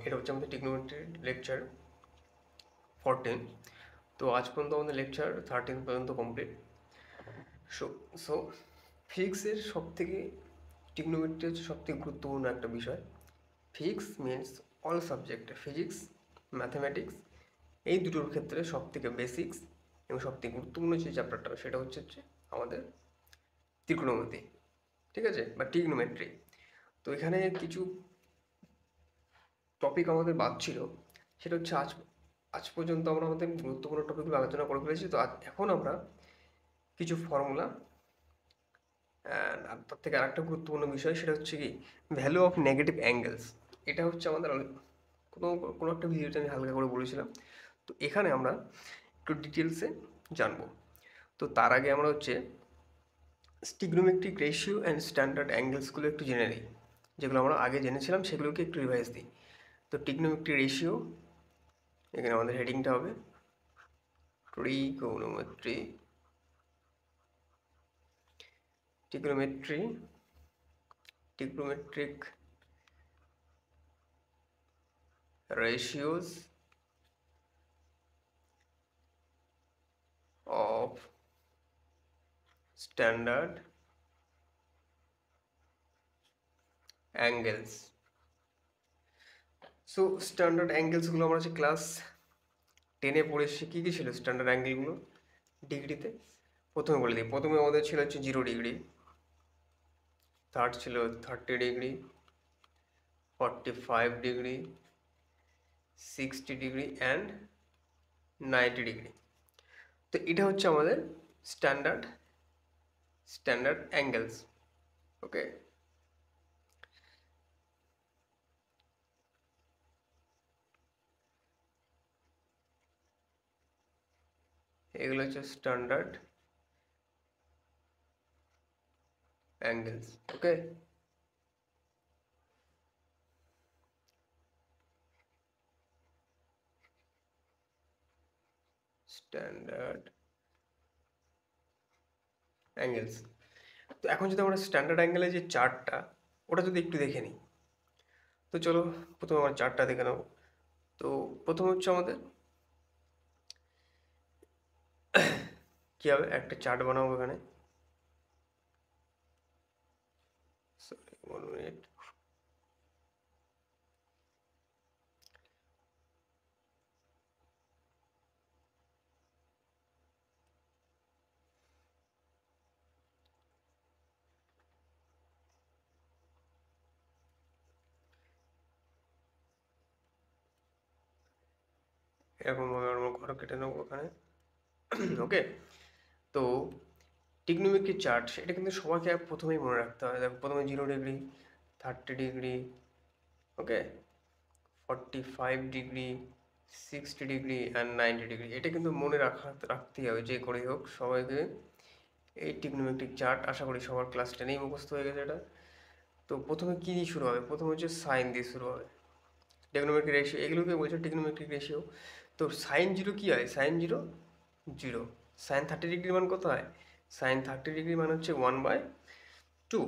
এটা হচ্ছে আমাদের ট্রিগনোমেট্রি লেকচার 14। তো আজ পর্যন্ত আমাদের লেকচার 13 পর্যন্ত কমপ্লিট। সো সো ফিজিক্সের সব থেকে ট্রিগনোমেট্রি হচ্ছে সব থেকে গুরুত্বপূর্ণ একটা বিষয়। Physics means all subject, physics mathematics এই দুটোর ক্ষেত্রে সব থেকে বেসিক্স এবং সব থেকে গুরুত্বপূর্ণ যে চ্যাপ্টারটা সেটা হচ্ছে আমাদের ত্রিকোণমিতি, ঠিক আছে, বা ট্রিগনোমেট্রি। তো এখানে কিছু টপিক আমাদের বাদ ছিল, সেটা হচ্ছে আজ আজ পর্যন্ত আমরা আমাদের গুরুত্বপূর্ণ টপিকগুলো আলোচনা করে ফেলেছি। তো এখন আমরা কিছু ফর্মুলা আর তার থেকে আরেকটা গুরুত্বপূর্ণ বিষয় সেটা হচ্ছে কি ভ্যালু অফ নেগেটিভ অ্যাঙ্গেলস। এটা হচ্ছে আমাদের কোনো কোনো একটা ভিডিওতে আমি হালকা করে বলেছিলাম। তো এখানে আমরা একটু ডিটেলসে জানবো। তো তার আগে আমরা হচ্ছে ট্রিগনোমেট্রিক রেশিও অ্যান্ড স্ট্যান্ডার্ড অ্যাঙ্গেলসগুলো একটু জেনে নিই, যেগুলো আমরা আগে জেনেছিলাম সেগুলোকে একটু রিভাইজ দিই। তো ট্রিগনোমেট্রিক রেশিও, এখানে আমাদের হেডিংটা হবে trigonometry, trigonometric ratios of standard angles. So standard অ্যাঙ্গেলসগুলো আমরা হচ্ছে ক্লাস 10-এ পড়ে এসেছি। কী কী ছিল স্ট্যান্ডার্ড অ্যাঙ্গেলগুলো ডিগ্রিতে? প্রথমে বলে দিই, প্রথমে আমাদের ছিল হচ্ছে 0 ডিগ্রি, থার্ড ছিল 30 degree, 45 degree, 60 degree and 90 degree. তো এটা হচ্ছে আমাদের স্ট্যান্ডার্ড অ্যাঙ্গেলস। ওকে, এগুলো হচ্ছে স্ট্যান্ডার্ড অ্যাঙ্গেলস। ওকে, স্ট্যান্ডার্ড অ্যাঙ্গেলস। তো এখন যদি আমরা স্ট্যান্ডার্ড অ্যাঙ্গেলের যে চার্টটা ওটা যদি একটু দেখে নিই, তো চলো প্রথমে আমার চার্টটা দেখে নেবো। তো প্রথম হচ্ছে আমাদের কী হবে, একটা চার্ট বানাবো এখানে। Sorry, 1 minute. এরকমভাবে আমরা ঘর কেটে নেবো এখানে। ওকে, তো টিগনোমেট্রি চার্ট এটা কিন্তু সবাইকে প্রথমেই মনে রাখতে হয়। দেখো প্রথমে 0 degree, 30 degree, okay, 45 degree, 60 degree and 90 degree. এটা কিন্তু মনে রাখতেই হবে যে করেই হোক সবাইকে। এই টিগনোমেট্রিক চার্ট আশা করি সবার ক্লাস 10-এই মুখস্থ হয়ে গেছে এটা। তো প্রথমে কী দিয়ে শুরু হবে? প্রথমে হচ্ছে সাইন দিয়ে শুরু হবে। টিগনোমেট্রিক রেশিও এগুলোকে বলছে টিগনোমেট্রিক রেশিও। তো সাইন 0 কী হয়? সাইন 0 0। সাইন 30 ডিগ্রির মান কত হয়? সাইন 30 ডিগ্রির মান হচ্ছে 1/2।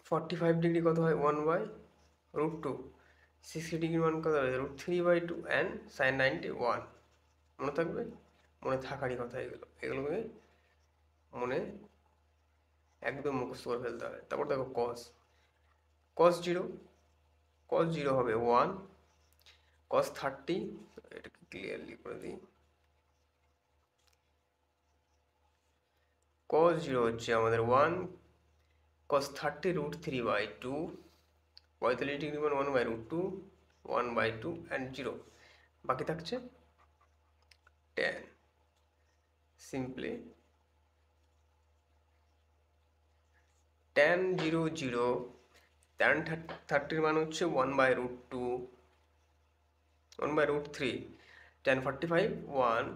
45 ডিগ্রি কত হয়? 1/√2। 60 ডিগ্রির মান কত হয়? √3/2 অ্যান্ড সাইন 90 1। মনে থাকবে? মনে থাকারই কথা এগুলো, এগুলোকে মনে একদম মুখস্থ করে ফেলতে হবে। তারপর দেখো কস জিরো হবে 1, কস 30, এটাকে ক্লিয়ারলি করে দিই। কস 0 হচ্ছে আমাদের 1, কস 30 √3/2, 45 ডিগ্রি মান 1/√2, 1/2 অ্যান্ড 0। বাকি থাকছে 10। সিম্পলি tan 0 0, tan 30-র মান হচ্ছে 1/√2, 1/√3, tan 45 1,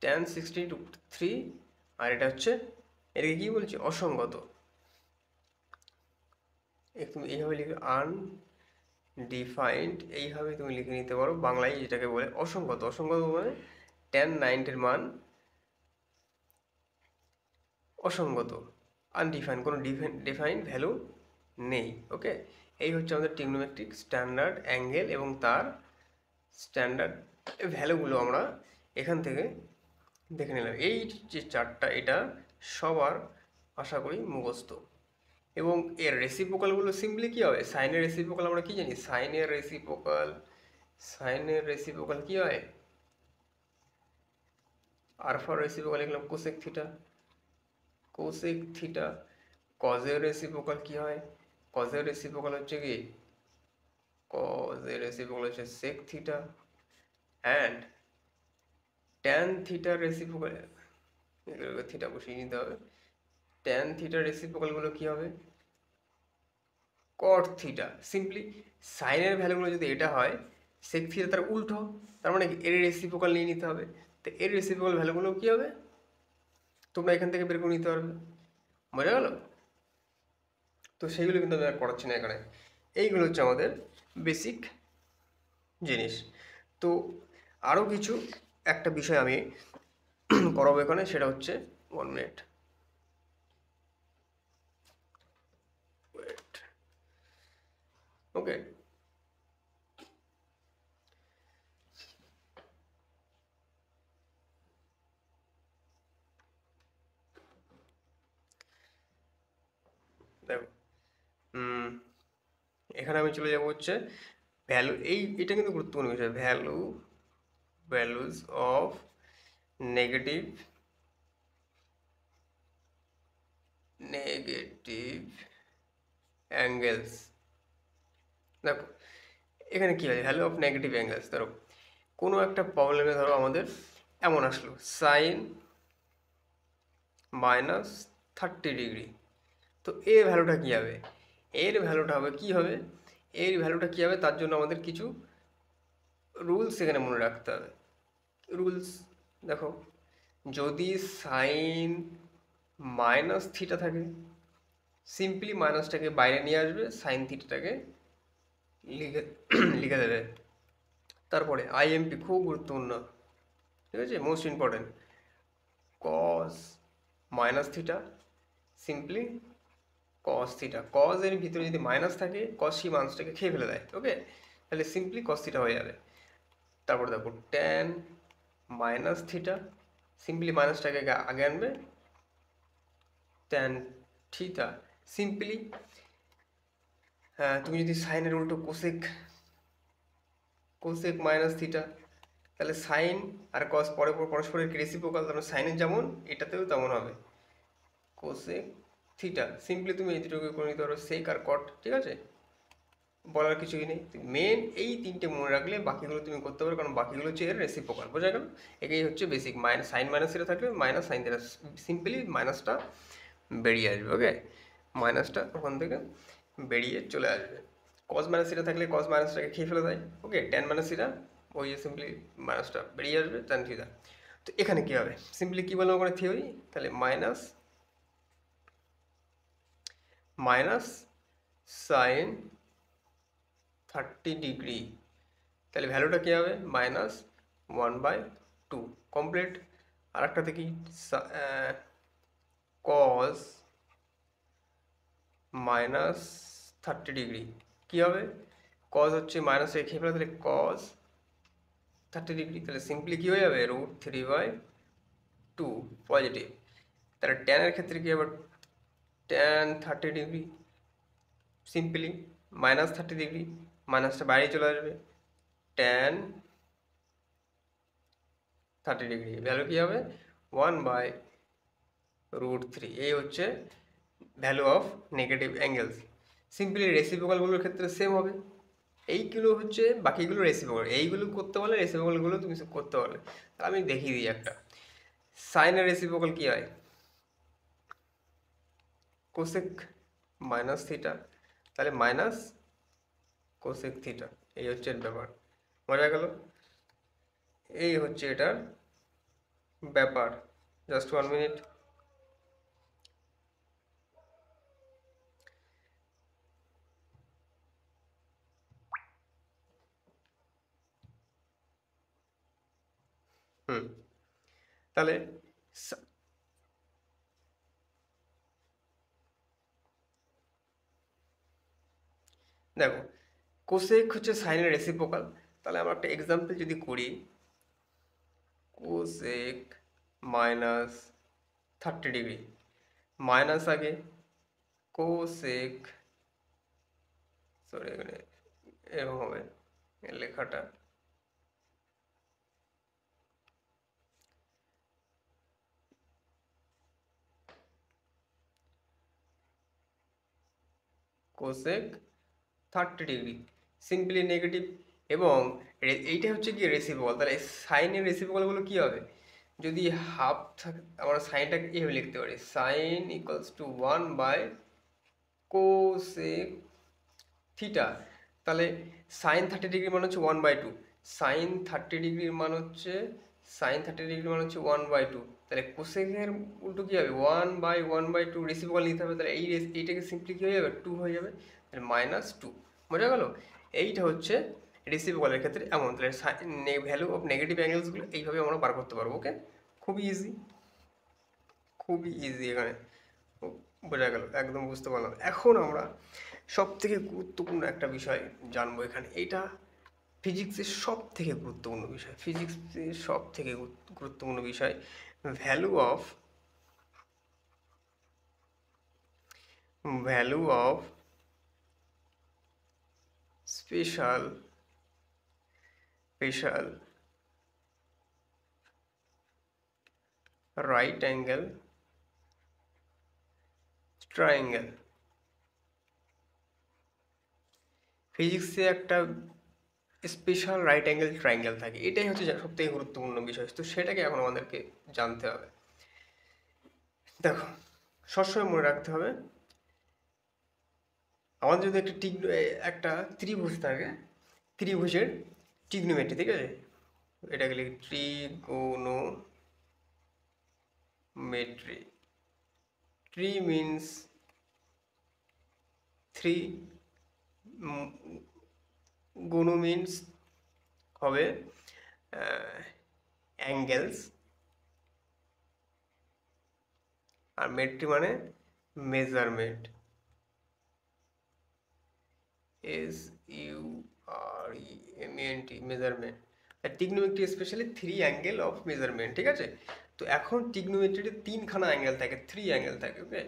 tan 60 3, আর এটা হচ্ছে এটাকে কী বলছি? অসঙ্গত। তুমি এইভাবে লিখে আনডিফাইন্ড, এইভাবে তুমি লিখে নিতে পারো বাংলায়, যেটাকে বলে অসঙ্গত। অসঙ্গত মানে tan 90-এর মান অসঙ্গত, আনডিফাইন, কোনো ডিফাইন ভ্যালু নেই। ওকে, এই হচ্ছে আমাদের ট্রিগনোমেট্রিক স্ট্যান্ডার্ড অ্যাঙ্গেল এবং তার স্ট্যান্ডার্ড ভ্যালুগুলো আমরা এখান থেকে দেখে নিলাম। এই যে চার্টটা এটা সবার আশা করি মুখস্থ। এবং এর রেসিপ্রোকালগুলো সিম্পলি কী হবে, সাইনের রেসিপ্রোকাল আমরা কি জানি, সাইনের রেসিপ্রোকাল কী হয়, আলফার রেসিপ্রোকাল লিখলাম কোসেক থিটা, কজের রেসিপ্রোকাল কী হয়, কজের রেসিপ্রোকাল হচ্ছে কি, সেক থিটা, অ্যান্ড ট্যান থিটার রেসিপ্রোকাল, এগুলোকে থিটা বসিয়ে নিতে হবে, ট্যান থিটার রেসিপ্রোকালগুলো কী হবে, কট থিটা। সিম্পলি সাইনের ভ্যালুগুলো যদি এটা হয়, সেক থিটা তার উল্টো, তার মানে এর রেসিপ্রোকাল নিয়ে নিতে হবে। তো এর রেসিপ্রোকাল ভ্যালুগুলো কী হবে তোমরা এখান থেকে বের করে নিতে পারবে, বোঝা গেল? তো সেইগুলো কিন্তু আমি আর করাচ্ছি না এখানে। এইগুলো হচ্ছে আমাদের বেসিক জিনিস। তো আরও কিছু একটা বিষয় আমি করাবো এখানে, সেটা হচ্ছে 1 মিনিট ওয়েট, ওকে। দেখো এখানে আমি চলে যাবো হচ্ছে ভ্যালু, এটা কিন্তু গুরুত্বপূর্ণ বিষয়, ভ্যালুজ অফ নেগেটিভ অ্যাঙ্গেলস। দেখো এখানে কী হয়, ভ্যালু অফ নেগেটিভ অ্যাঙ্গেলস, ধরো কোনো একটা প্রবলেমে ধরো আমাদের এমন আসলো সাইন -30°, তো এর ভ্যালুটা কী হবে, এর ভ্যালুটা হবে কী হবে, এর ভ্যালুটা কী হবে, তার জন্য আমাদের কিছু রুলস এখানে মনে রাখতে হবে। রুলস দেখো, যদি সাইন -θ থাকে, সিম্পলি মাইনাসটাকে বাইরে নিয়ে আসবে, সাইন থিটাটাকে লিখে লিখে দেবে। তারপরে আইএমপি খুব গুরুত্বপূর্ণ, ঠিক আছে, মোস্ট ইম্পর্টেন্ট, কস -θ, সিম্পলি কস থিটা, কস এর ভিতরে যদি মাইনাস থাকে কস সেই মাইনাসটাকে খেয়ে ফেলে দেয়, ওকে, তাহলে সিম্পলি কস থিটা হয়ে যাবে। তারপরে দেখো ট্যান -θ, সিম্পলি মাইনাসটাকে আগে আনবে, ট্যান থিটা, সিম্পলি তুমি যদি সাইনের উল্টো কোসেক -θ, তাহলে সাইন আর কস পরস্পরের রেসিপ্রোকাল, তাহলে সাইনের যেমন এটাতেও তেমন হবে, কোসেক থিটা, সিম্পলি তুমি এই দুটোকে করে নিতে পারো, সেক আর কট, ঠিক আছে, বলার কিছুই নেই। মেন এই তিনটে মনে রাখলে বাকিগুলো তুমি করতে পারো, কারণ বাকিগুলো হচ্ছে এর রেসিপ্রোকাল, বোঝা গেল? এটাই হচ্ছে বেসিক, সাইন মাইনাস এটা থাকলে মাইনাস সাইন থিটা, সিম্পলি মাইনাসটা বেরিয়ে আসবে, ওকে, মাইনাসটা ওখান থেকে বেরিয়ে চলে আসবে। কস মাইনাস থিটা থাকলে কস মাইনাসটাকে খেয়ে ফেলে দেয়, ওকে, ট্যান মাইনাস থিটা ওই যে সিম্পলি মাইনাসটা বেরিয়ে আসবে, ট্যান থিটা। তো এখানে কী হবে, সিম্পলি কী বলবো ওখানে থিওরি, তাহলে মাইনাস সাইন 30°, তাহলে ভ্যালুটা কী হবে, -1/2 কমপ্লিট। আর একটা দেখি কস -30°, কী হবে, কস হচ্ছে মাইনাস রেখে ফেলে, তাহলে কস 30°, তাহলে সিম্পলি কী হয়ে যাবে, √3/2 পজিটিভ। তাহলে ট্যানের ক্ষেত্রে কী হবে, ট্যান 30°, সিম্পলি -30°, মাইনাসটা বাইরে চলে আসবে, ট্যান 30°, ভ্যালু কী হবে, 1/√3। এই হচ্ছে value of negative angles. Simply রেসিপ্রোকালগুলোর ক্ষেত্রে সেম হবে, এইগুলো হচ্ছে বাকিগুলো রেসিপ্রোকাল, এইগুলো করতে পারলে রেসিপ্রোকালগুলো তুমি করতে পারলে। আমি দেখিয়ে দিই একটা, সাইনের রেসিপ্রোকাল কী হয়, কোসেক -θ, তাহলে মাইনাস কোসেক থিটা, এই হচ্ছে এর ব্যাপার, বোঝা গেল? এই হচ্ছে এটার ব্যাপার। Just 1 minute. তাহলে দেখো কোসেক হচ্ছে সাইনের রেসিপ্রোকাল, তাহলে আমরা একটা এক্সাম্পল যদি করি, কোসেক মাইনাস 30 ডিগ্রি, মাইনাস আগে কোসেক, সরি এখানে এরকম হবে লেখাটা, কোসেক 30 ডিগ্রি সিম্পলি নেগেটিভ, এবং এইটা হচ্ছে কি রেসিপ্রোকাল, তাহলে সাইনের রেসিপ্রোকালগুলো কী হবে, যদি হাফ থাকে আমরা সাইনটাকে এইভাবে লিখতে পারি, সাইন ইকুয়ালস টু 1/কোসেক থিটা, তাহলে সাইন 30 ডিগ্রি মানে হচ্ছে 1/2, সাইন 30 ডিগ্রির মান হচ্ছে, সাইন 30 ডিগ্রি মানে হচ্ছে 1/2, তাহলে কোসেকের উল্টো কী হবে, 1/1/2 রেসিপ্রোকাল নিতে হবে, তাহলে এইটাকে সিম্পলি কী হয়ে যাবে, 2 হয়ে যাবে, তাহলে -2, বোঝা গেল। এইটা হচ্ছে রেসিপ্রোকালের ক্ষেত্রে এমন, তাহলে ভ্যালু অফ নেগেটিভ অ্যাঙ্গেলসগুলো এইভাবে আমরা বার করতে পারবো। ওকে, খুবই ইজি, খুবই ইজি এখানে বোঝা গেল, একদম বুঝতে পারলাম। এখন আমরা সব থেকে গুরুত্বপূর্ণ একটা বিষয় জানবো এখানে, এটা ফিজিক্সের সব থেকে গুরুত্বপূর্ণ বিষয়, ফিজিক্সের সব থেকে গুরুত্বপূর্ণ বিষয়, value of special right angle triangle. ফিজিক্সে একটা স্পেশাল রাইট অ্যাঙ্গেল ট্রায়াঙ্গেল থাকে, এটাই হচ্ছে সব থেকে গুরুত্বপূর্ণ বিষয়, তো সেটাকে এখন আমাদেরকে জানতে হবে। দেখো সবসময় মনে রাখতে হবে, আমাদের যদি একটা ত্রিভুজ থাকে, ত্রিভুজের ট্রিগনোমেট্রি, ঠিক আছে, এটাকে লিখি ট্রিগোনোমেট্রি। ট্রি মিনস 3, গুণু মিনস হবে অ্যাঙ্গেলস, আর মেট্রি মানে মেজারমেন্ট, SUREMENT, মেজারমেন্ট। আর trigonometry specially 3 angle of measurement, ঠিক আছে। তো এখন ট্রিগনোমেট্রিতে 3খানা অ্যাঙ্গেল থাকে, 3 অ্যাঙ্গেল থাকে, ওকে,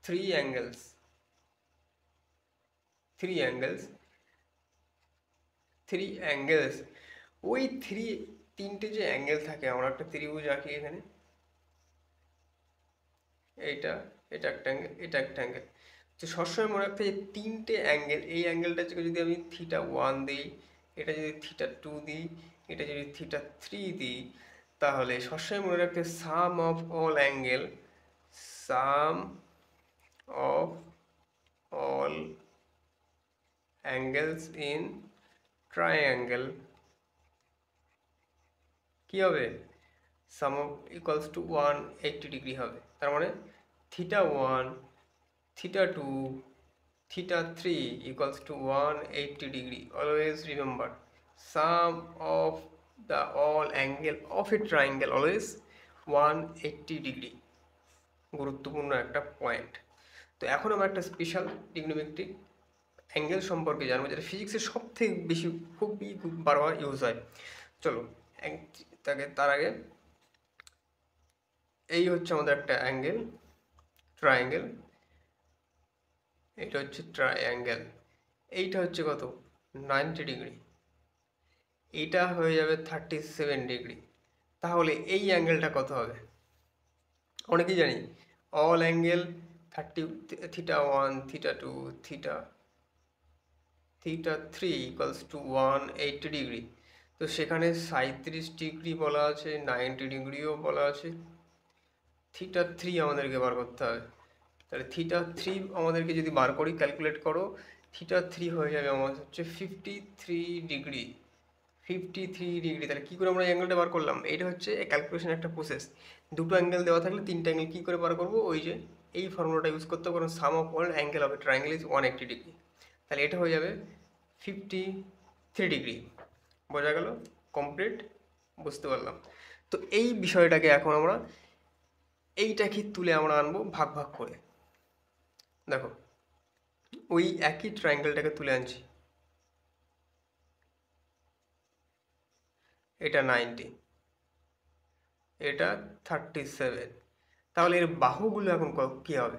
3 অ্যাঙ্গেলস, 3 অ্যাঙ্গেলস, ওই তিনটে যে অ্যাঙ্গেল থাকে, আমরা একটা ত্রিভুজ আঁকি এখানে, এইটা, এটা একটা অ্যাঙ্গেল, এটা একটা অ্যাঙ্গেল, তো সবসময় মনে রাখতে যে তিনটে অ্যাঙ্গেল, এই অ্যাঙ্গেলটা যদি আমি θ1 দিই, এটা যদি θ2 দিই, এটা যদি θ3 দিই, তাহলে সবসময় মনে রাখতে sum of all angles in triangle কি হবে, sum of equals to 180 degree হবে, তার মানে θ1, θ2, θ3 equals to 180 degree. Always remember, sum of the all angle of a triangle always 180 degree. গুরুত্বপূর্ণ একটা পয়েন্ট। তো এখন আমরা একটা স্পেশাল ট্রিগনোমেট্রিক অ্যাঙ্গেল সম্পর্কে জানবো, যেটা ফিজিক্সের সব থেকে বেশি খুবই বারবার ইউজ হয়। চলো তার আগে এই হচ্ছে আমাদের একটা অ্যাঙ্গেল, ট্রায়াঙ্গেল, এটা হচ্ছে ট্রায়াঙ্গেল, এইটা হচ্ছে কত 90 ডিগ্রি, এইটা হয়ে যাবে 37 ডিগ্রি, তাহলে এই অ্যাঙ্গেলটা কত হবে, অনেকেই জানি all angle 30, θ1, θ2, θ3 equals to 180 degree, তো সেখানে 37 ডিগ্রি বলা আছে, 90 ডিগ্রিও বলা আছে, θ3 আমাদেরকে বার করতে হবে, তাহলে θ3 আমাদেরকে যদি বার করি, ক্যালকুলেট করো, θ3 হয়ে যাবে আমাদের হচ্ছে 53 ডিগ্রি, 53 ডিগ্রি। তাহলে কী করে আমরা এই অ্যাঙ্গেলটা বার করলাম, এটা হচ্ছে ক্যালকুলেশন একটা প্রসেস, দুটো অ্যাঙ্গেল দেওয়া থাকলে তিনটা অ্যাঙ্গেল কী করে বার করবো, ওই যে এই ফর্মুলাটা ইউজ করতে হবে, কারণ সাম অফ অল অ্যাঙ্গেল হবে ট্রায়াঙ্গেল ইজ 180 ডিগ্রি, তাহলে এটা হয়ে যাবে 53 ডিগ্রি, বোঝা গেল, কমপ্লিট, বুঝতে পারলাম। তো এই বিষয়টাকে এখন আমরা এইটাকে তুলে আমরা আনবো ভাগ ভাগ করে। দেখো ওই একই ট্রায়াঙ্গেলটাকে তুলে আনছি, এটা 90, এটা 37, তাহলে এর বাহুগুলো এখন কী হবে?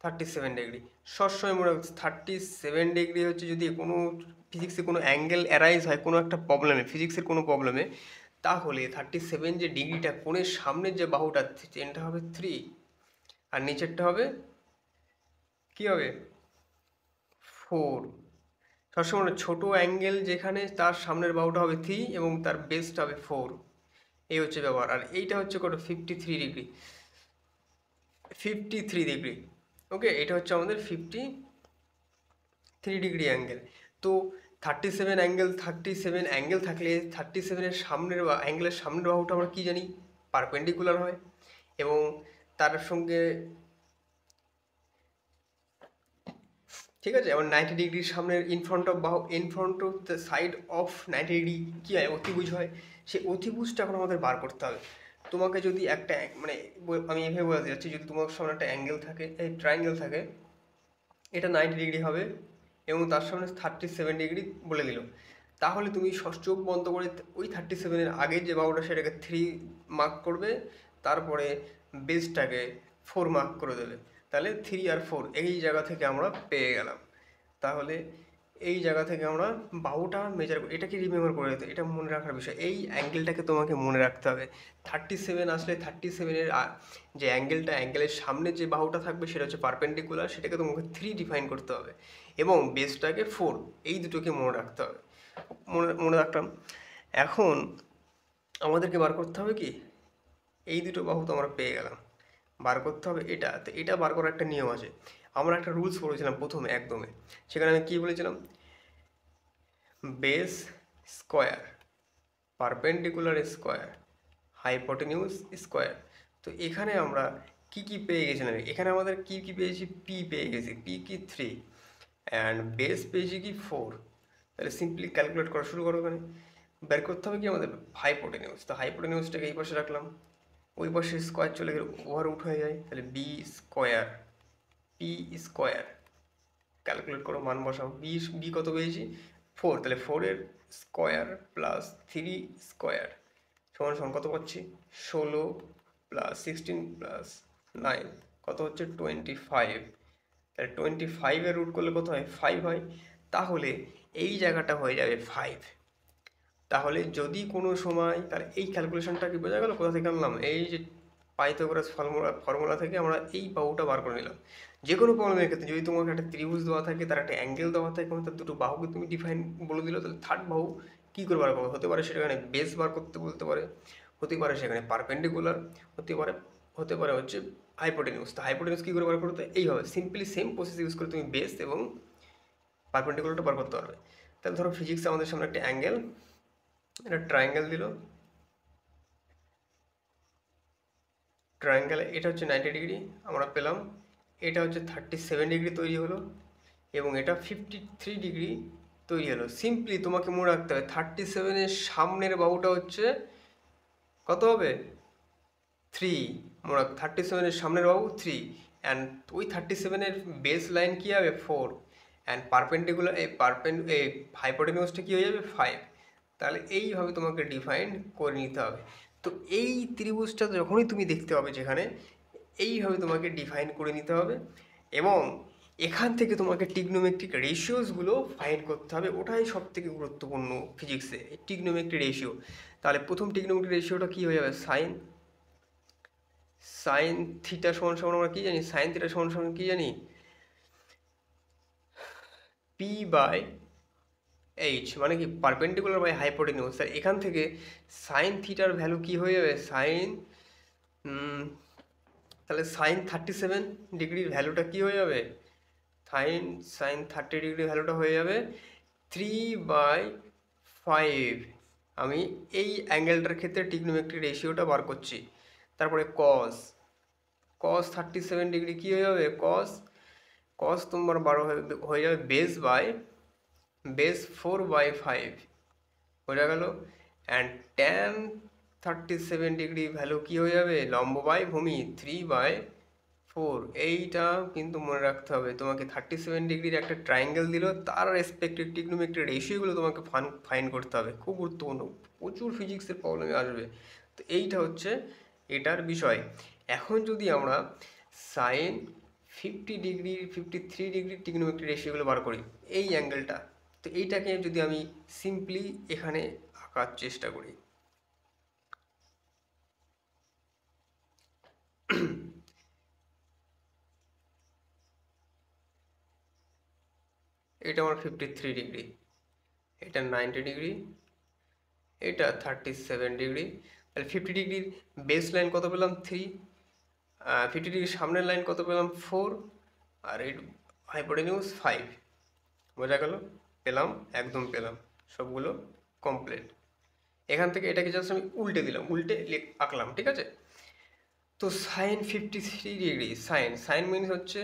37 ডিগ্রি। সবসময় মনে রাখছি 37 ডিগ্রি হচ্ছে যদি কোনো ফিজিক্সে কোনো অ্যাঙ্গেল অ্যারাইজ হয় কোনো একটা প্রবলেমে, ফিজিক্সের কোনো প্রবলেমে, তাহলে 37 যে ডিগ্রিটা, কোণের সামনের যে বাহুটা চেনটা হবে 3, আর নিচেরটা হবে কী হবে? 4। সবসময় ছোটো অ্যাঙ্গেল যেখানে তার সামনের বাহুটা হবে 3 এবং তার বেসটা হবে 4, এই হচ্ছে ব্যাপার। আর এইটা হচ্ছে কত? 53 ডিগ্রি, 53 ডিগ্রি। ওকে, এটা হচ্ছে আমাদের 53 ডিগ্রি অ্যাঙ্গেল। তো 37 অ্যাঙ্গেল থাকলে 37-এর সামনের অ্যাঙ্গেলের সামনের বাহুটা আমরা কী জানি? পারপেন্ডিকুলার হয়, এবং তার সঙ্গে ঠিক আছে, আবার 90 ডিগ্রির সামনের in front of the side of 90 degree কী হয়? অতিভুজ হয়। সেই অতিভুজটা এখন আমাদের বার করতে হবে। তোমাকে যদি একটা মানে আমি এভাবে বলতে যাচ্ছি, যদি তোমার সামনে একটা অ্যাঙ্গেল থাকে, এই ট্রায়াঙ্গেল থাকে, এটা 90 ডিগ্রি হবে এবং তার সামনে 37 ডিগ্রি বলে দিল, তাহলে তুমি চোখ বন্ধ করে ওই 37-এর আগের যে বাহুটা সেটাকে 3 মার্ক করবে, তারপরে বেসটাকে 4 মার্ক করে দেবে। তাহলে 3 আর 4 এই জায়গা থেকে আমরা পেয়ে গেলাম। তাহলে এই জায়গা থেকে আমরা বাহুটা মেজার, এটাকে রিমেম্বার করে দিতে, এটা মনে রাখার বিষয়। এই অ্যাঙ্গেলটাকে তোমাকে মনে রাখতে হবে। 37 আসলে 37-এর যে অ্যাঙ্গেলের সামনে যে বাহুটা থাকবে সেটা হচ্ছে পারপেন্ডিকুলার, সেটাকে তোমাকে 3 ডিফাইন করতে হবে, এবং বেসটাকে 4, এই দুটোকে মনে রাখতে হবে। মনে রাখলাম। এখন আমাদেরকে বার করতে হবে কি? এই দুটো বাহু তো আমরা পেয়ে গেলাম, বার করতে হবে এটা। তো এটা বার করার একটা নিয়ম আছে। আমরা একটা রুলস পড়েছিলাম প্রথমে একদমে, সেখানে আমি কী বলেছিলাম? Base square, perpendicular square, hypotenuse square. তো এখানে আমরা কি কি পেয়ে গেছিলাম? এখানে আমাদের কি কি পেয়েছি? পি পেয়ে গেছি, পি কি 3, অ্যান্ড বেস পেয়েছি কি 4। তাহলে সিম্পলি ক্যালকুলেট করা শুরু করো। ওখানে বের করতে হবে কি আমাদের? হাইপোটেনিউস। তো হাইপোটেনিউসটাকে এই পাশে রাখলাম, ওই পাশে স্কোয়ার চলে গেলে ওভার রুট হয়ে যায়, তাহলে B square, P square, calculate করো, মান বসাও। বি কত পেয়েছি? 4, তাহলে 4-এর স্কোয়ার প্লাস 3 স্কোয়ার সমান সমান কত পাচ্ছি? 16 প্লাস 16 প্লাস 9 কত হচ্ছে? 25। তাহলে 25-এর রুট করলে কত হয়? 5 হয়। তাহলে এই জায়গাটা হয়ে যাবে 5। তাহলে যদি কোনো সময়, তাহলে এই ক্যালকুলেশনটা কি বোঝা গেল কোথা থেকে আনলাম? এই যে পাইথাগোরাস ফর্মুলা থেকে আমরা এই বাহুটা বার করে নিলাম। যে কোনো প্রবলেমের ক্ষেত্রে যদি তোমাকে একটা ত্রিভুজ দেওয়া থাকে, তার একটা অ্যাঙ্গেল দেওয়া থাকে এবং তার দুটো বাহুকে তুমি ডিফাইন বলে দিল, তাহলে থার্ড বাহু কী করে বার করবো? হতে পারে সেখানে বেস বার করতে বলতে পারে, হতে পারে সেখানে পারপেন্ডিকুলার, হতে পারে হচ্ছে হাইপোটেনিউস। তো হাইপোটেনিউস কী করে বার করতে? এইভাবে সিম্পলি সেম প্রসেস ইউজ করে তুমি বেস এবং পারপেন্ডিকুলারটা বার করতে পারবে। তাহলে ধরো ফিজিক্সে আমাদের সামনে একটা অ্যাঙ্গেল, একটা ট্রায়াঙ্গেল দিল, ট্রায়াঙ্গেলে এটা হচ্ছে 90 ডিগ্রি আমরা পেলাম, এটা হচ্ছে 37 ডিগ্রি তৈরি হলো, এবং এটা 53 ডিগ্রি তৈরি হলো। সিম্পলি তোমাকে মনে রাখতে হবে 37-এর সামনের বাহুটা হচ্ছে কত হবে? 3। মনে রাখ, 37-এর সামনের বাহু 3, অ্যান্ড ওই 37-এর বেস লাইন কী হবে? 4, অ্যান্ড পারপেন্ডিকুলার এই হাইপোটেনিউসটা কী হয়ে যাবে? 5। তাহলে এইভাবে তোমাকে ডিফাইন করে নিতে হবে। তো এই ত্রিভুজটা যখনই তুমি দেখতে পাবে যেখানে, এইভাবে তোমাকে ডিফাইন করে নিতে হবে, এবং এখান থেকে তোমাকে ট্রিগনোমেট্রিক রেশিওসগুলো ফাইন্ড করতে হবে। ওটাই সব থেকে গুরুত্বপূর্ণ ফিজিক্সে, ট্রিগনোমেট্রিক রেশিও। তাহলে প্রথম ট্রিগনোমেট্রিক রেশিওটা কী হয়ে যাবে? সাইন থিটা সমান সমান আমরা কী জানি? সাইন থিটা সমান সমান কী জানি? পি বাই এইচ, মানে কি? Perpendicular by হাইপোটেনিউস। আর এখান থেকে সাইন থিটার ভ্যালু কী হয়ে যাবে? তাহলে সাইন 37 ডিগ্রির ভ্যালুটা কী হয়ে যাবে? সাইন 30 ডিগ্রি ভ্যালুটা হয়ে যাবে 3/5। আমি এই অ্যাঙ্গেলটার ক্ষেত্রে ট্রিগনোমেট্রিক রেশিওটা বার করছি। তারপরে কস 37 ডিগ্রি কী হয়ে যাবে? কস তোমার 12 হয়ে যাবে বেস 4/5 বোঝা গেল। অ্যান্ড ট্যান 37 ডিগ্রি ভ্যালু কী হয়ে যাবে? লম্ব বাই ভূমি 3/5 4, এইটা কিন্তু মনে রাখতে হবে। তোমাকে 37 ডিগ্রির একটা ট্রায়াঙ্গেল দিল, তার রেসপেক্টিভ ট্রিগনোমেট্রিক রেশিওগুলো তোমাকে ফাইন্ড করতে হবে। খুব গুরুত্বপূর্ণ, প্রচুর ফিজিক্সের প্রবলেমে আসবে। তো এইটা হচ্ছে এটার বিষয়। এখন যদি আমরা সাইন 50 ডিগ্রি 53 ডিগ্রি ট্রিগনোমেট্রিক রেশিওগুলো বার করি, এই অ্যাঙ্গেলটা, তো এইটাকে যদি আমি সিম্পলি এখানে আঁকার চেষ্টা করি, এটা আমার 53 ডিগ্রি, এটা 90 ডিগ্রি, এটা 37 ডিগ্রি। তাহলে 50 ডিগ্রির বেস লাইন কত পেলাম? 3। 50 ডিগ্রির সামনের লাইন কত পেলাম? 4। আর এই হাইপোটেনিউস 5। বোঝা গেল? পেলাম, একদম পেলাম, সবগুলো কমপ্লিট। এখান থেকে এটাকে জাস্ট আমি উল্টে দিলাম, উল্টে আঁকলাম, ঠিক আছে? তো সাইন 53 ডিগ্রি, সাইন সাইন মিনস হচ্ছে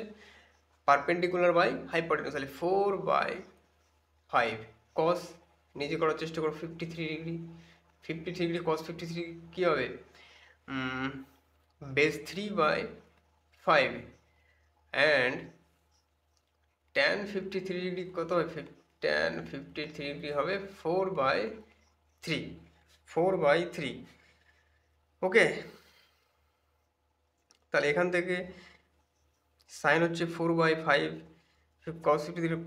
পারপেন্ডিকুলার বাই হাইপোটেনিউস, তাহলে 4/5। কস নিজে করার চেষ্টা করো। 53 ডিগ্রি, 53 ডিগ্রি কস 53 কী হবে? বেস 3/5। অ্যান্ড ট্যান 53 ডিগ্রি কত হয়? ট্যান 53 ডিগ্রি হবে 4/3, 4/3। ওকে, তাহলে এখান থেকে সাইন হচ্ছে 4/5, কস 53,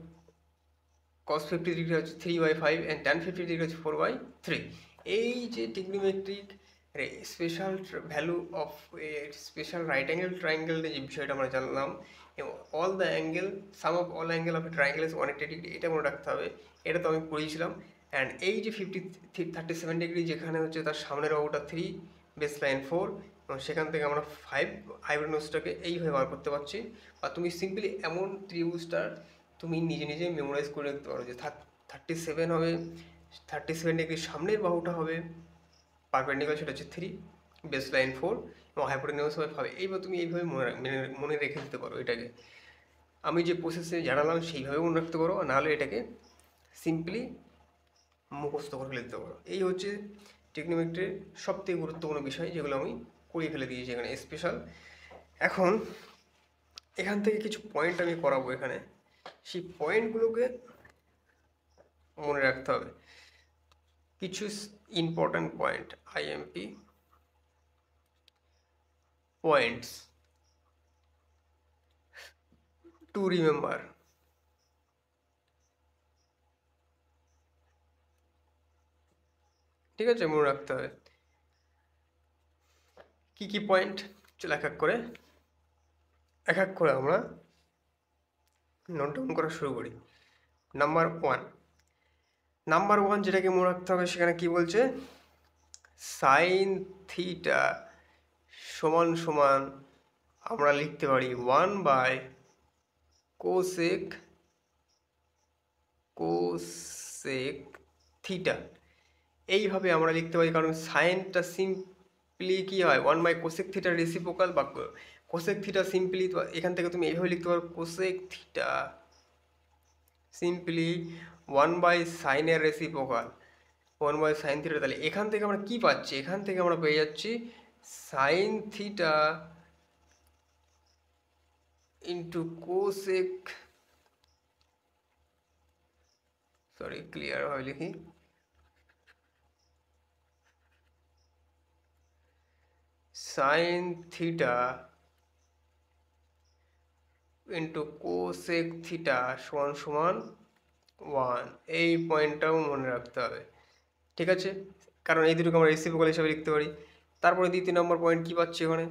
cos 50 ডিগ্রি হচ্ছে 3/5, অ্যান্ড tan 50 ডিগ্রি হচ্ছে 4/3। এই যে trigonometric special value of special right angle triangle যে বিষয়টা আমরা জানলাম, এবং all the angle, sum of all angle of a triangle is 180 degree, এটা মনে রাখতে হবে। এটা তো আমি পড়িয়েছিলাম। অ্যান্ড এই যে 37 ডিগ্রি যেখানে হচ্ছে তার সামনের বাহুটা 3, বেস লাইন 4, এবং সেখান থেকে আমরা 5 হাইপোটেনিউসটাকে এইভাবে বার করতে পারছি। বা তুমি সিম্পলি এমন ত্রিভুজটার তুমি নিজে নিজে মেমোরাইজ করে রাখতে পারো যে 37 হবে, 37 ডিগ্রির সামনের বাহুটা হবে পারপেন্ডিকুলার, সেটা হচ্ছে 3, বেস লাইন 4, এবং হাইপোটেনিউস হবে 5। এইভাবে তুমি এইভাবে মনে রেখে দিতে পারো। এটাকে আমি যে প্রসেসে জানালাম সেইভাবে মনে রাখতে পারো, নাহলে এটাকে সিম্পলি মুখস্থ করে লিখতে পারো। এই হচ্ছে টেকনোমেট্রির সবথেকে গুরুত্বপূর্ণ বিষয়, যেগুলো আমি করিয়ে ফেলে দিয়েছি এখানে স্পেশাল। এখন এখান থেকে কিছু পয়েন্ট আমি করাবো এখানে, সেই পয়েন্টগুলোকে মনে রাখতে হবে। কিছু important point, IMP points to remember. ঠিক আছে, মনে রাখতে হবে কি কি পয়েন্ট। চলো এক এক করে আমরা নোট ডাউন করা শুরু করি। নাম্বার ওয়ান যেটাকে মনে রাখতে হবে, সেখানে কি বলছে? সাইন থিটা সমান সমান আমরা লিখতে পারি 1/কোসেক থিটা। এইভাবে আমরা লিখতে পারি, কারণ সাইনটা সিম্পলি কি হয়? 1/কোসেক থিটার রেসিপ্রোকাল, বা কোসেক থিটা সিম্পলি, এখান থেকে তুমি এইভাবে লিখতে পারো কোসেক থিটা সিম্পলি 1/সাইনের রেসিপ্রোকাল, 1/সাইন থিটা। তাহলে এখান থেকে আমরা কি পাচ্ছি? এখান থেকে আমরা পেয়ে যাচ্ছি sine theta into cosec, sorry ক্লিয়ারভাবে লিখি, sine theta into cosec theta সমান সমান 1। এই পয়েন্টটাও মনে রাখতে হবে, ঠিক আছে? কারণ এই দুটোকে আমরা রেসিপ্রোকাল হিসাবে লিখতে পারি। তারপরে দ্বিতীয় নম্বর পয়েন্ট কী পাচ্ছি এখানে?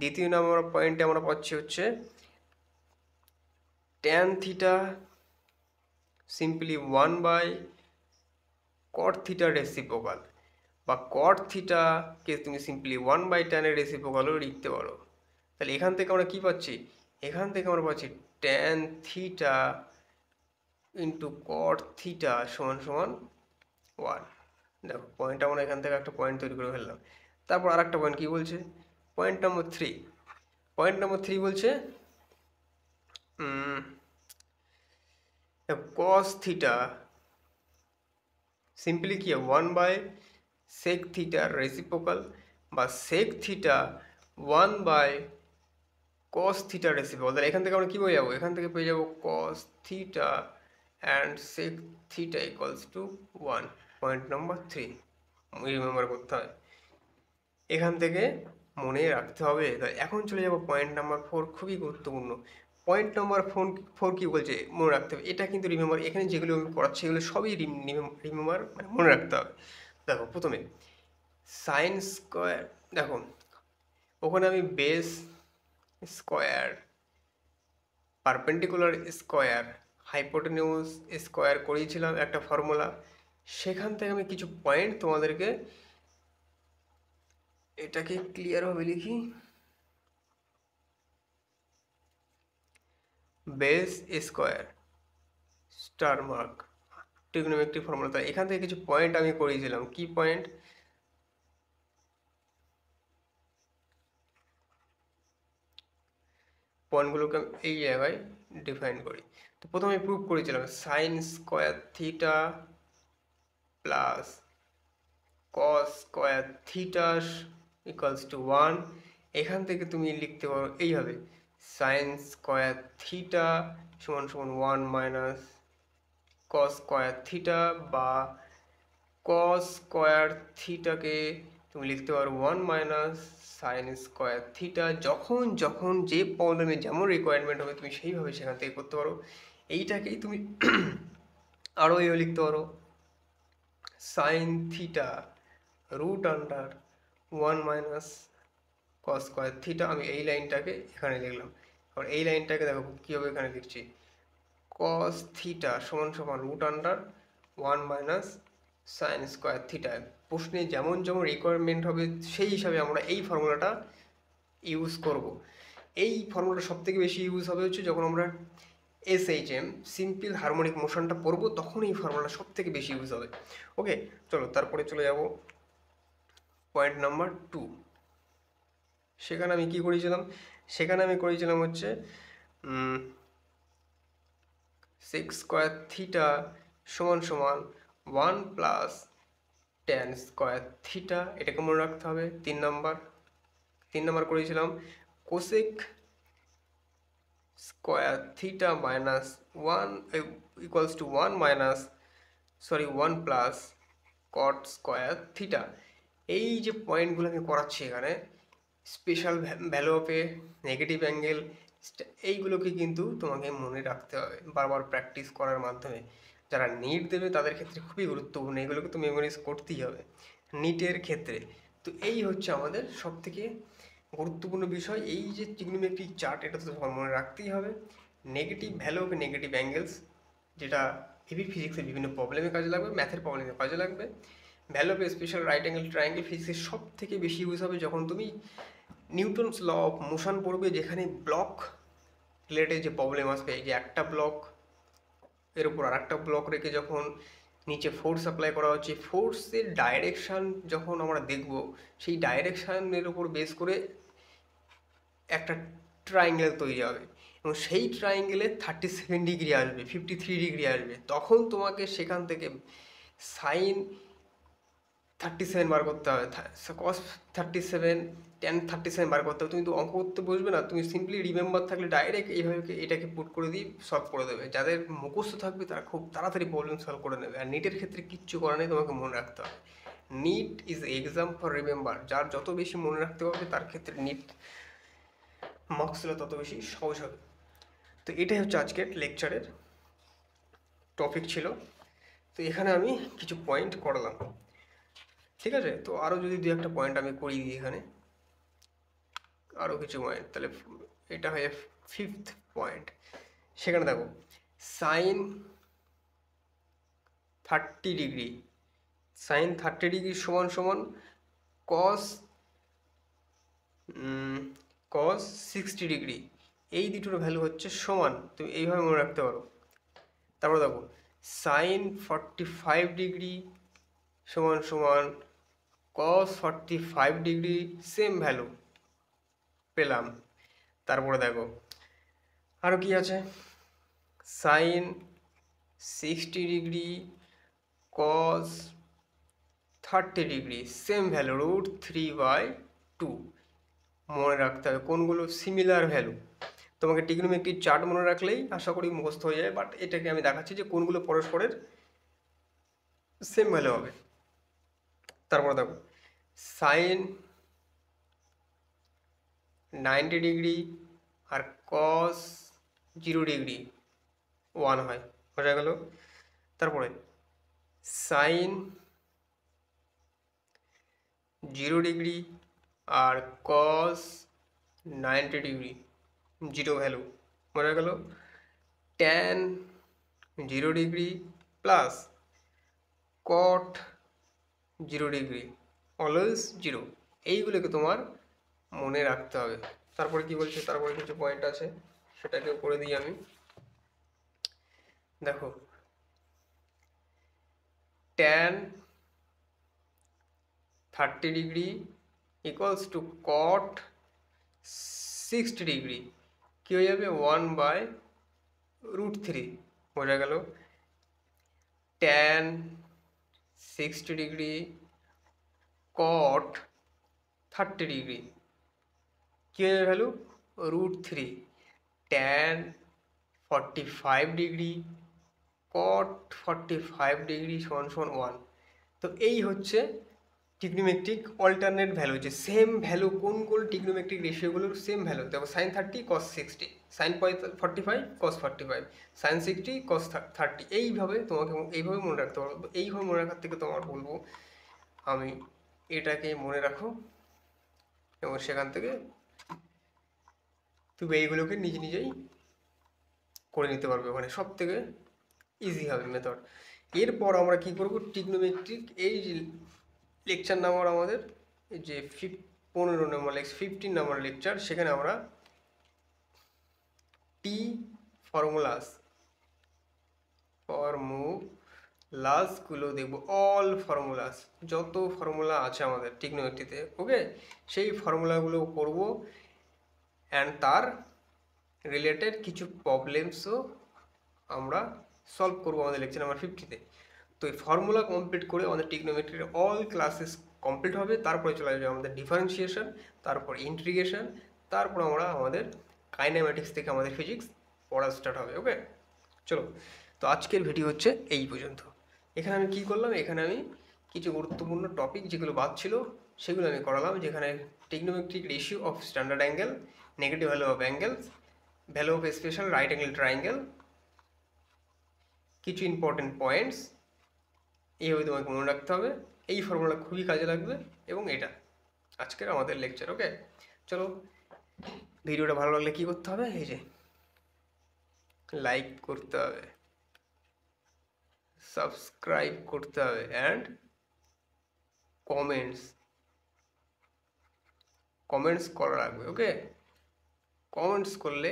দ্বিতীয় নম্বর পয়েন্টে আমরা পাচ্ছি হচ্ছে ট্যান থিটা সিম্পলি 1/কট থিটার রেসিপ্রোকাল, বা কট থিটাকে তুমি সিম্পলি 1/ট্যানের রেসিপ্রোকালও লিখতে পারো। তাহলে এখান থেকে আমরা কী পাচ্ছি? এখান থেকে আমরা পাচ্ছি tan theta into cot theta সমান সমান 1। দেখো পয়েন্ট আমরা এখান থেকে একটা পয়েন্ট তৈরি করে ফেললাম। তারপর আর একটা পয়েন্ট কী বলছে? পয়েন্ট নম্বর 3 বলছে কস থিটা সিম্পলি কি 1/সেক থিটার রেসিপ্রোকাল, বা সেক থিটা 1/কট কস থিটা রেসিপি, তাহলে এখান থেকে আমরা কী পেয়ে যাবো, এখান থেকে পেয়ে যাবো cos theta and sec theta equals to 1। Point number 3 remember করতে হয়, এখান থেকে মনে রাখতে হবে। তাহলে এখন চলে যাব পয়েন্ট নাম্বার 4, খুবই গুরুত্বপূর্ণ। পয়েন্ট নাম্বার 4 কি বলছে মনে রাখতে হবে, এটা কিন্তু রিমেম্বার, এখানে যেগুলো আমি পড়াচ্ছি এগুলো সবই রিমেম্বার মানে মনে রাখতে হবে। দেখো প্রথমে সাইন স্কোয়ার, দেখো ওখানে আমি base square, perpendicular square, hypotenuse square করিয়েছিলাম একটা ফর্মুলা, সেখান থেকে আমি কিছু পয়েন্ট তোমাদেরকে, এটাকে ক্লিয়ারভাবে লিখি, base square star mark trigonometric formula, তাই এখান থেকে কিছু পয়েন্ট আমি করিয়েছিলাম। কি পয়েন্ট, পয়েন্টগুলোকে আমি এই জায়গায় ডিফাইন করি। তো প্রথমে প্রুভ করেছিলাম sign square theta plus cos square theta equals to 1। এখান থেকে তুমি লিখতে পারো এইভাবে, সাইন স্কোয়ার থিটা সমান সমান 1 মাইনাস কস স্কোয়ার থিটা, বা কস স্কোয়ার থিটাকে তুমি লিখতে পারো 1 মাইনাস সাইন স্কোয়ার থিটা। যখন যখন যে প্রবলেমে যেমন রিকোয়ারমেন্ট হবে তুমি সেইভাবে সেখান থেকে করতে পারো। এইটাকেই তুমি আরও এইভাবে লিখতে পারো, sine theta root under 1 minus cos square theta. আমি এই লাইনটাকে এখানে লিখলাম, আর এই লাইনটাকে দেখো কীভাবে এখানে লিখছি, কস থিটা সমান সমান root under 1 minus sine square theta. প্রশ্নে যেমন যেমন রিকোয়ারমেন্ট হবে সেই হিসাবে আমরা এই ফর্মুলাটা ইউজ করব। এই ফর্মুলাটা সব থেকে বেশি ইউজ হবে হচ্ছে যখন আমরা SHM সিম্পল হারমোনিক মোশনটা পড়বো, তখন এই ফর্মুলাটা সব থেকে বেশি ইউজ হবে। ওকে, চলো তারপরে চলে যাব পয়েন্ট নাম্বার 2। সেখানে আমি কি করেছিলাম, সেখানে আমি করেছিলাম হচ্ছে সেক স্কোয়ার থিটা সমান সমান 1 প্লাস ট্যান স্কোয়ার থিটা, এটাকে মনে রাখতে হবে। 3 নাম্বার করেছিলাম cosec square theta minus 1 equals to 1 plus cot square theta. এই যে পয়েন্টগুলো আমি করাচ্ছি এখানে, special value of A, negative angle, এইগুলোকে কিন্তু তোমাকে মনে রাখতে হবে বারবার প্র্যাকটিস করার মাধ্যমে। যারা নিট দেবে তাদের ক্ষেত্রে খুবই গুরুত্বপূর্ণ, এগুলোকে তো মেমোরাইজ করতেই হবে নিটের ক্ষেত্রে। তো এই হচ্ছে আমাদের সবথেকে গুরুত্বপূর্ণ বিষয়, এই যে ট্রিগনোমেট্রিক চার্ট, এটা তো তোমার মনে রাখতেই হবে। Negative value of negative angles, যেটা হেভি ফিজিক্সের বিভিন্ন প্রবলেমে কাজে লাগবে, ম্যাথের প্রবলেমে কাজে লাগবে। Value of special right angle triangle ফিজিক্সের সব থেকে বেশি ইউজ হবে যখন তুমি নিউটনস ল অফ মোশন পড়বে, যেখানে ব্লক রিলেটেড যে প্রবলেম আসবে, এই যে একটা ব্লক এর উপর আর একটা ব্লক রেখে যখন নিচে ফোর্স অ্যাপ্লাই করা হচ্ছে, ফোর্সের ডাইরেকশান যখন আমরা দেখব, সেই ডাইরেকশানের উপর বেস করে একটা ট্রায়াঙ্গেল তৈরি হবে, এবং সেই ট্রায়াঙ্গেলে 37 ডিগ্রি আসবে, 53 ডিগ্রি আসবে, তখন তোমাকে সেখান থেকে সাইন 37 বার করতে হবে, কস 37, ট্যান 37 বার করতে হবে। তুমি তো অঙ্ক করতে বসবে না, তুমি সিম্পলি রিমেম্বার থাকলে ডাইরেক্ট এইভাবে এটাকে পুট করে দিয়ে সলভ করে দেবে। যাদের মুখস্থ থাকবে তারা খুব তাড়াতাড়ি প্রবলেম সলভ করে নেবে। আর নিটের ক্ষেত্রে কিচ্ছু করা নেই, তোমাকে মনে রাখতে হবে। NEET is exam for remember, যার যত বেশি মনে রাখতে পারবে তার ক্ষেত্রে নিট মার্কসগুলো তত বেশি সহজ হবে। তো এটাই হচ্ছে আজকের লেকচারের টপিক ছিল। তো এখানে আমি কিছু পয়েন্ট করলাম, ঠিক আছে। তো আরও যদি দু একটা পয়েন্ট আমি করিয়ে দিই এখানে, আরও কিছু পয়েন্ট, তাহলে এটা হয়ে 5th পয়েন্ট। সেখানে দেখো সাইন 30 ডিগ্রি, সাইন 30 ডিগ্রি সমান সমান কস 60 ডিগ্রি, এই দুটোর ভ্যালু হচ্ছে সমান, তুমি এইভাবে মনে রাখতে পারো। তারপরে দেখো সাইন 45 ডিগ্রি সমান সমান কস 45 ডিগ্রি, সেম ভ্যালু পেলাম। তারপরে দেখো আরও কি আছে, sine 60 degree cos 30 degree, same value √3/2। মনে রাখতে হবে, কোনগুলো সিমিলার ভ্যালু। তোমাকে ট্রিগনোমেট্রিক চার্ট মনে রাখলেই আশা করি মুখস্থ হয়ে যায়, বাট এটাকে আমি দেখাচ্ছি যে কোনগুলো পরস্পরের সেম ভ্যালু হবে। তারপরে দেখো সাইন 90 ডিগ্রি আর কস 0 ডিগ্রি 1 হয়, বোঝা গেল। তারপরে সাইন 0 ডিগ্রি আর কস 90 ডিগ্রি 0 ভ্যালু, বোঝা গেল। Tan 0 degree plus cot 0 degree always 0, এইগুলোকে তোমার মনে রাখতে হবে। তারপরে কি বলছে, তারপরে কিছু পয়েন্ট আছে সেটাকেও করে দিই আমি। দেখো tan 30 degree equals to cot 60 degree কী হয়ে যাবে 1/√3, বোঝা গেল। ট্যান 60 ডিগ্রি কট 30 ডিগ্রি কী হয়ে যাবে value √3। Tan 45 degree cot 45 degree = 1। তো এই হচ্ছে ট্রিগনোমেট্রিক অল্টারনেট ভ্যালু, যে সেম ভ্যালু কোনগুলো ট্রিগনোমেট্রিক রেশিওগুলোর সেম ভ্যালু। দেখো sine 30 cos 60, sine 45 cos 45, sine 60 cos 30, এইভাবে তোমাকে এইভাবে মনে রাখতে পারবো। এইভাবে মনে রাখার থেকে তোমার বলবো আমি এটাকে মনে রাখো, এবং সেখান থেকে তুমি এইগুলোকে নিজে নিজেই করে নিতে পারবে, ওখানে সব থেকে ইজি হবে মেথড। এরপর আমরা কি করব, ট্রিগনোমেট্রিক এই যে লেকচার নাম্বার আমাদের যে 15 নম্বর 15 নম্বর লেকচার, সেখানে আমরা টি ফর্মুলাসগুলো দেখব। অল ফর্মুলাস, যত ফর্মুলা আছে আমাদের ট্রিগনোমেট্রিতে, ওকে, সেই ফর্মুলাগুলো করব। অ্যান্ড তার রিলেটেড কিছু প্রবলেমসও আমরা সলভ করবো আমাদের লেকচার নাম্বার 50-তে। তো এই ফর্মুলা কমপ্লিট করে আমাদের ট্রিগনোমেট্রির অল ক্লাসেস কমপ্লিট হবে। তারপরে চলে যাবে আমাদের ডিফারেন্সিয়েশন, তারপর ইন্টিগ্রেশন, তারপর আমরা আমাদের কাইনেম্যাটিক্স থেকে আমাদের ফিজিক্স পড়া স্টার্ট হবে, ওকে। চলো, তো আজকের ভিডিও হচ্ছে এই পর্যন্ত। এখানে আমি কি করলাম, এখানে আমি কিছু গুরুত্বপূর্ণ টপিক যেগুলো বাদ ছিল সেগুলো আমি করালাম, যেখানে trigonometric ratio of standard angle, negative value of angles, value of special right angle triangle, কিছু ইম্পর্টেন্ট পয়েন্টস এইভাবে তোমাকে মনে রাখতে হবে। এই ফর্মুলা খুবই কাজে লাগবে, এবং এটা আজকের আমাদের লেকচার, ওকে। চলো, ভিডিওটা ভালো লাগলে কী করতে হবে, এই যে লাইক করতে হবে, সাবস্ক্রাইব করতে হবে, অ্যান্ড কমেন্টস করা লাগবে, ওকে। কমেন্টস করলে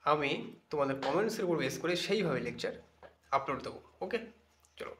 আমি তোমাদের কমেন্টসের উপর বেস করে সেইভাবে লেকচার আপলোড দেবো, ওকে। চলো।